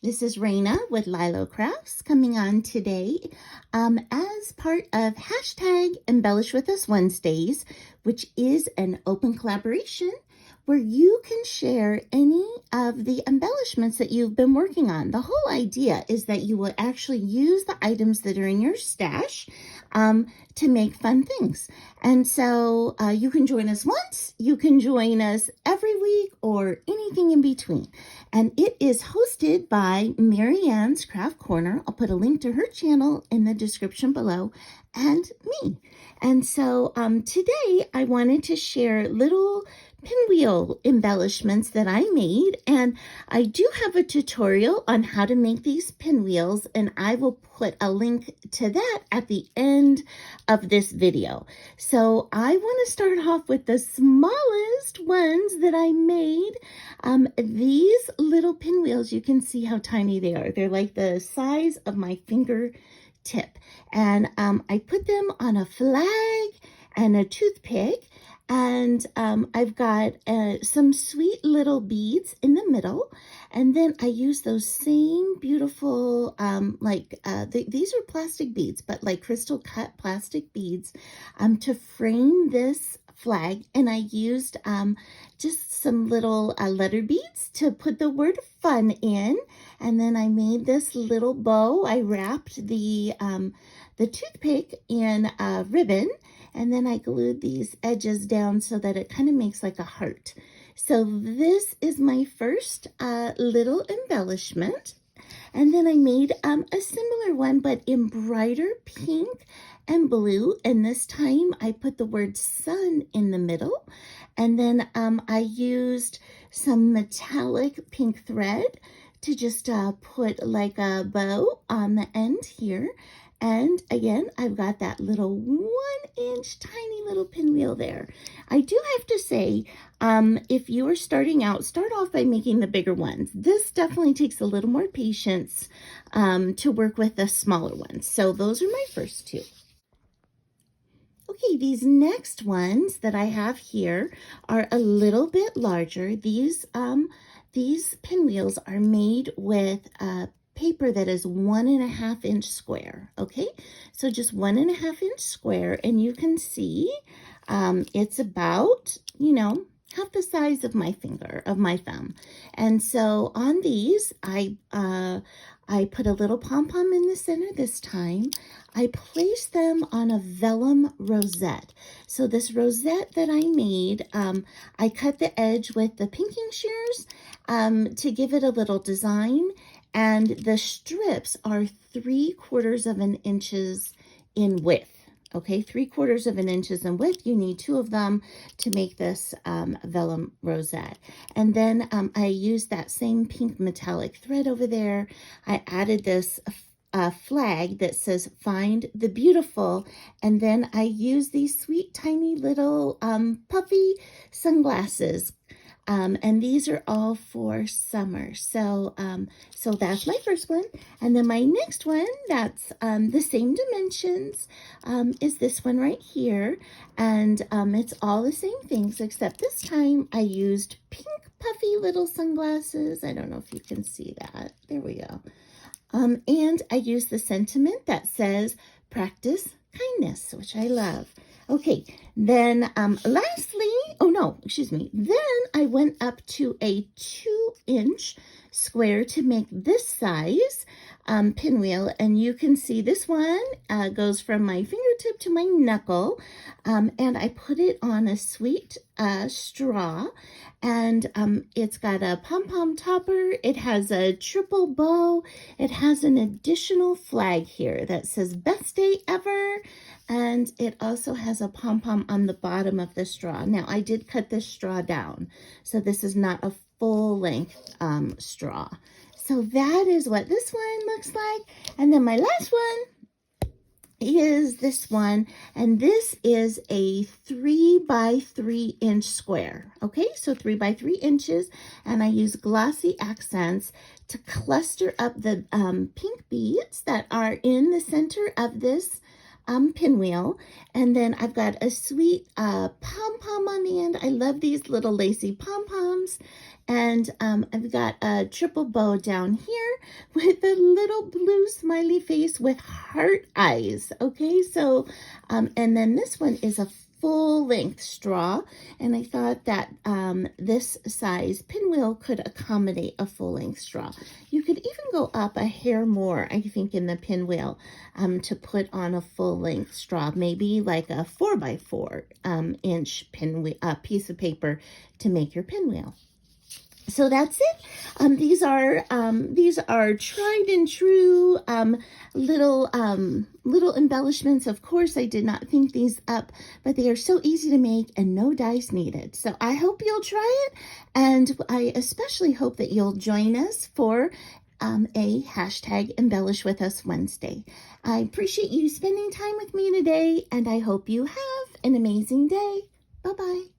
This is Raina with LYLO Crafts coming on today as part of hashtag Embellish With Us Wednesdays, which is an open collaboration where you can share any of the embellishments that you've been working on. The whole idea is that you will actually use the items that are in your stash to make fun things. And so you can join us once, you can join us every week, or anything in between. And it is hosted by Marianne's Craft Corner. I'll put a link to her channel in the description below, and me. And so today I wanted to share little pinwheel embellishments that I made, and I do have a tutorial on how to make these pinwheels, and I will put a link to that at the end of this video. So I want to start off with the smallest ones that I made. These little pinwheels, you can see how tiny they are. They're like the size of my fingertip, and I put them on a flag and a toothpick. And I've got some sweet little beads in the middle. And then I use those same beautiful, these are plastic beads, but like crystal cut plastic beads to frame this flag. And I used just some little letter beads to put the word fun in. And then I made this little bow. I wrapped the toothpick in ribbon. And then I glued these edges down so that it kind of makes like a heart. So this is my first little embellishment. And then I made a similar one, but in brighter pink and blue. And this time I put the word sun in the middle. And then I used some metallic pink thread to just put like a bow on the end here. And again, I've got that little 1-inch tiny little pinwheel there. I do have to say, if you are starting out, start off by making the bigger ones. This definitely takes a little more patience to work with the smaller ones. So those are my first two. Okay, these next ones that I have here are a little bit larger. These pinwheels are made with paper that is 1.5 inch square. Okay, so just 1.5 inch square, and you can see it's about, half the size of my finger, of my thumb. And so on these, I put a little pom-pom in the center this time. I placed them on a vellum rosette. So this rosette that I made, I cut the edge with the pinking shears to give it a little design. And the strips are 3/4 inches in width. Okay, 3/4 inches in width. You need 2 of them to make this vellum rosette. And then I used that same pink metallic thread over there. I added this flag that says "Find the Beautiful," and then I used these sweet tiny little puffy sunglasses. And these are all for summer. So that's my first one. And then my next one, that's the same dimensions, is this one right here. And it's all the same things, except this time I used pink puffy little sunglasses. I don't know if you can see that. There we go. And I used the sentiment that says, "Practice kindness," which I love. Okay, then lastly, then I went up to a 2-inch square to make this size pinwheel, and you can see this one goes from my fingertip to my knuckle, and I put it on a sweet straw, and it's got a pom-pom topper. It has a triple bow. It has an additional flag here that says "Best Day Ever," and it also has a pom-pom on the bottom of the straw. Now, I did cut this straw down, so this is not a full-length straw. So that is what this one looks like. And then my last one is this one, and this is a 3x3 inch square. Okay, so 3x3 inches, and I use glossy accents to cluster up the pink beads that are in the center of this pinwheel, and then I've got a sweet pom-pom on the end. I love these little lacy pom-poms. And I've got a triple bow down here with a little blue smiley face with heart eyes. Okay, so, and then this one is a full-length straw, and I thought that this size pinwheel could accommodate a full-length straw. You could even go up a hair more, I think, in the pinwheel to put on a full-length straw, maybe like a 4x4 inch pinwheel piece of paper to make your pinwheel. So that's it. These are tried and true little embellishments. Of course, I did not think these up, but they are so easy to make and no dies needed. So I hope you'll try it, and I especially hope that you'll join us for a hashtag Embellish With Us Wednesday. I appreciate you spending time with me today, and I hope you have an amazing day. Bye-bye.